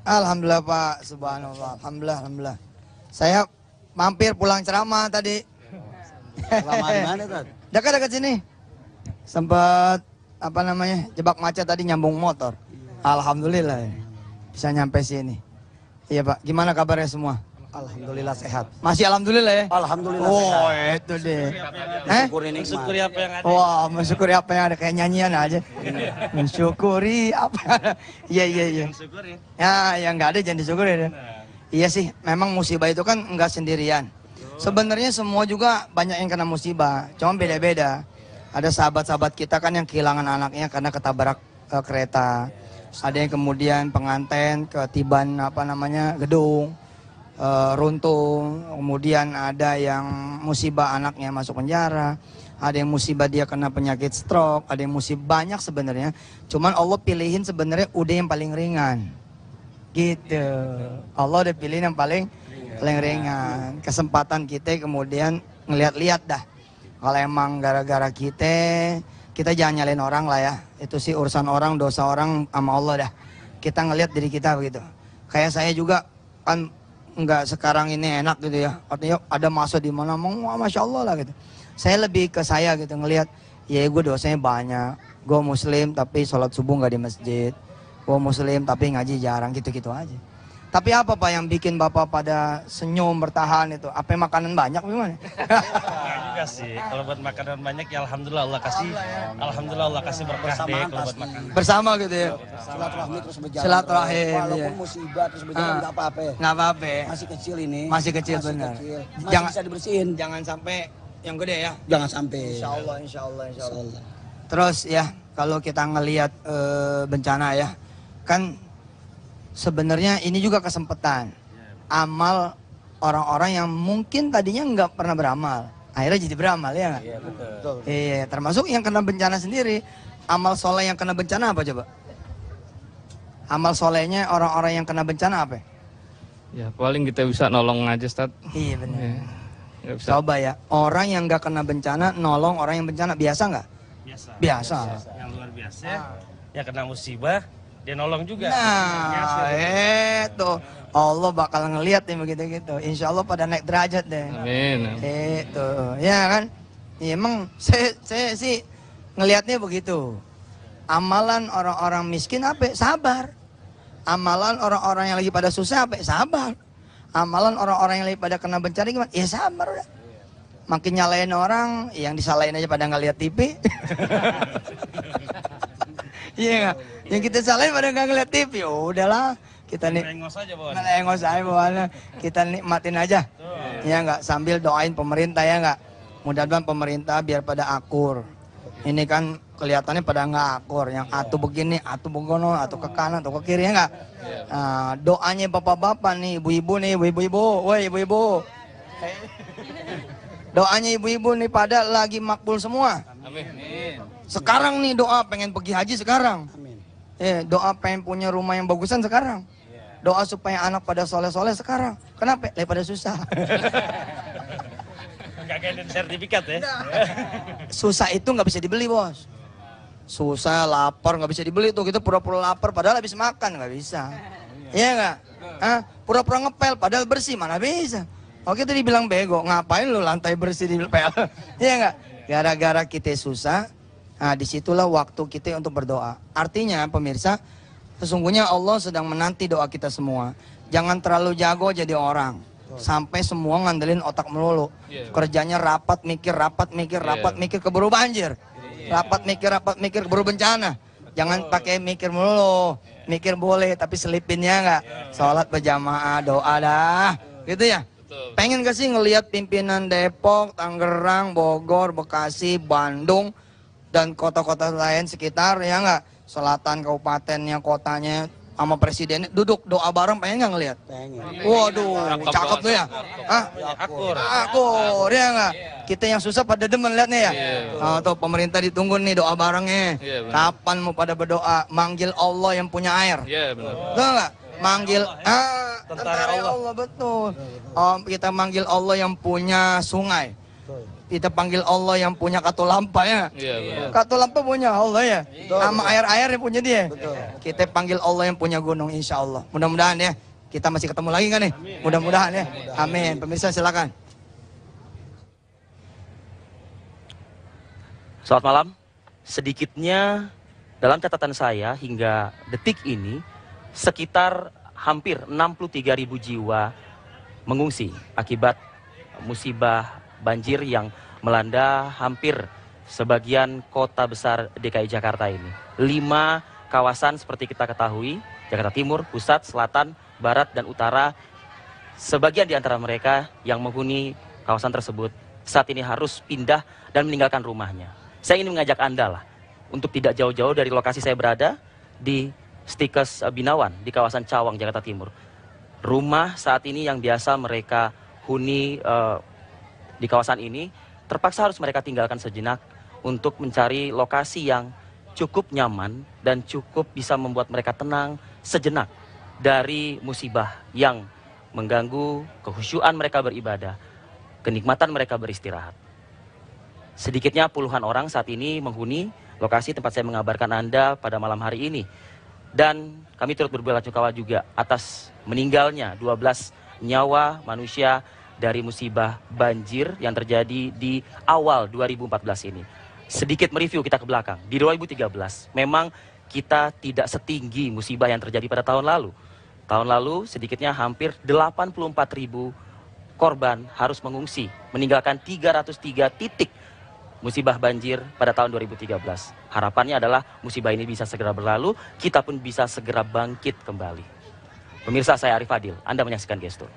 Alhamdulillah Pak, subhanallah, alhamdulillah. Saya mampir pulang ceramah tadi. Ceramah di mana tuh? Dekat-dekat sini. Sempat jebak macet tadi nyambung motor. Alhamdulillah bisa nyampe sini. Iya Pak, gimana kabarnya semua? Alhamdulillah sehat. Masih alhamdulillah ya? Alhamdulillah sehat. Oh itu deh. Mensyukuri apa yang ada. Wah, mensyukuri apa yang ada, kayak nyanyian aja. Mensyukuri apa? Iya. Ya, yang nggak ada jangan disyukuri deh. Iya sih, memang musibah itu kan nggak sendirian. Sebenarnya semua juga banyak yang kena musibah, cuma beda-beda. Ada sahabat-sahabat kita kan yang kehilangan anaknya karena ketabrak kereta. Ada yang kemudian pengantin ketiban gedung. Runtuh, kemudian ada yang musibah anaknya masuk penjara, ada yang musibah dia kena penyakit stroke, ada yang musibah banyak sebenarnya. Cuman Allah pilihin sebenarnya udah yang paling ringan, gitu. Allah udah pilihin yang paling ringan. Kesempatan kita kemudian ngeliat-liat dah. Kalau emang gara-gara kita jangan nyalain orang lah ya. Itu sih urusan orang, dosa orang sama Allah dah. Kita ngeliat diri kita begitu. Kayak saya juga kan nggak sekarang ini enak gitu ya, artinya ada masa di mana masya Allah lah gitu. Saya lebih ke saya gitu ngelihat, ya gue dosanya banyak, gue muslim tapi sholat subuh nggak di masjid, gue muslim tapi ngaji jarang, gitu-gitu aja. Tapi apa Pak yang bikin Bapak pada senyum bertahan itu? Apa makanan banyak gimana? Juga sih, kalau buat makanan banyak ya alhamdulillah Allah kasih, alhamdulillah Allah kasih berkah deh kalau buat makan. Bersama gitu ya. Silaturahmi terus berjalan. Silaturahim. Walaupun musibah terus berjalan nggak apa-apa. Nggak apa-apa. Masih kecil ini. Masih kecil benar. Masih bisa dibersihin. Jangan sampai yang gede ya. Jangan sampai. Insya Allah. Terus ya kalau kita ngelihat bencana ya, kan sebenarnya ini juga kesempatan amal orang-orang yang mungkin tadinya nggak pernah beramal, akhirnya jadi beramal ya nggak? Iya betul. Iya, termasuk yang kena bencana sendiri. Amal soleh yang kena bencana apa coba? Amal solehnya orang-orang yang kena bencana apa? Ya paling kita bisa nolong aja Ustaz. Iya benar. Ya, coba ya, orang yang nggak kena bencana nolong orang yang bencana, biasa nggak? Biasa. Yang luar biasa, ya kena musibah. Dia nolong juga. Nah, itu Allah bakal ngelihat nih begitu-gitu. Insya Allah pada naik derajat deh. Amin. Itu, ya kan? Ya, emang saya sih ngelihatnya begitu. Amalan orang-orang miskin apa? Sabar. Amalan orang-orang yang lagi pada susah apa? Sabar. Amalan orang-orang yang lagi pada kena bencana gimana? Ya sabar udah. Makin nyalain orang, yang disalahin aja pada nggak lihat TV. Iya nggak? Yang kita salahin pada nggak ngeliat TV, udahlah kita Melengos aja bawaannya. Kita nikmatin aja, ya nggak, sambil doain pemerintah ya nggak. Mudah-mudahan pemerintah biar pada akur. Ini kan kelihatannya pada nggak akur, yang atuh begini, atuh begono, atuh ke kanan, atuh ke kiri ya nggak. Nah, doanya bapak-bapak nih, ibu-ibu, woi ibu-ibu. Doanya ibu-ibu nih pada lagi makbul semua. Amin. Sekarang nih doa pengen pergi haji sekarang. Amin. Doa pengen punya rumah yang bagusan sekarang. Doa supaya anak pada soleh-soleh sekarang. Kenapa? Pada susah. Nggak kayak sertifikat ya. Susah itu nggak bisa dibeli bos. Susah, lapar nggak bisa dibeli tuh. Kita pura-pura lapar padahal habis makan nggak bisa. Iya nggak? Pura-pura ngepel padahal bersih mana bisa. Oke tadi dibilang bego, ngapain lu lantai bersih di pel? Iya nggak? Gara-gara kita susah. Nah disitulah waktu kita untuk berdoa. Artinya pemirsa, sesungguhnya Allah sedang menanti doa kita semua. Jangan terlalu jago jadi orang. Sampai semua ngandelin otak melulu. Kerjanya rapat mikir, keburu banjir. Rapat mikir, keburu bencana. Jangan pakai mikir melulu. Mikir boleh, tapi selipinnya nggak. Sholat berjamaah, doa dah. Gitu ya? Pengen gak sih ngelihat pimpinan Depok, Tangerang, Bogor, Bekasi, Bandung, dan kota-kota lain sekitar ya nggak, selatan kabupatennya, kotanya sama presidennya duduk doa bareng, pengen nggak ngelihat? Pengen. Waduh, cakep tuh ya. Akur ya nggak. Kita yang susah pada demen liatnya ya. Tuh pemerintah ditunggu nih doa barengnya. Kapan mau pada berdoa? Manggil Allah yang punya air. Iya benar. Betul nggak? Manggil tentara Allah betul. Kita manggil Allah yang punya sungai. kita panggil Allah yang punya katulampa ya. Iya, benar. Katulampa punya Allah ya. Sama air-air yang punya dia. Betul. Kita panggil Allah yang punya gunung insya Allah. Mudah-mudahan ya. Kita masih ketemu lagi kan nih? Mudah-mudahan ya. Amin. Pemirsa silakan. Selamat malam. Sedikitnya dalam catatan saya hingga detik ini sekitar hampir 63.000 jiwa mengungsi akibat musibah banjir yang melanda hampir sebagian kota besar DKI Jakarta ini. 5 kawasan seperti kita ketahui, Jakarta Timur, Pusat, Selatan, Barat, dan Utara. Sebagian di antara mereka yang menghuni kawasan tersebut saat ini harus pindah dan meninggalkan rumahnya. Saya ingin mengajak Anda lah untuk tidak jauh-jauh dari lokasi saya berada di Stikes Binawan di kawasan Cawang, Jakarta Timur. Rumah saat ini yang biasa mereka huni di kawasan ini terpaksa harus mereka tinggalkan sejenak untuk mencari lokasi yang cukup nyaman dan cukup bisa membuat mereka tenang sejenak dari musibah yang mengganggu kehusyuan mereka beribadah, kenikmatan mereka beristirahat. Sedikitnya puluhan orang saat ini menghuni lokasi tempat saya mengabarkan Anda pada malam hari ini. Dan kami turut berbelasungkawa juga atas meninggalnya 12 nyawa manusia dari musibah banjir yang terjadi di awal 2014 ini. Sedikit mereview kita ke belakang. Di 2013 memang kita tidak setinggi musibah yang terjadi pada tahun lalu. Tahun lalu sedikitnya hampir 84.000 korban harus mengungsi, meninggalkan 303 titik musibah banjir pada tahun 2013. Harapannya adalah musibah ini bisa segera berlalu, kita pun bisa segera bangkit kembali. Pemirsa, saya Arif Fadil, Anda menyaksikan Gestur.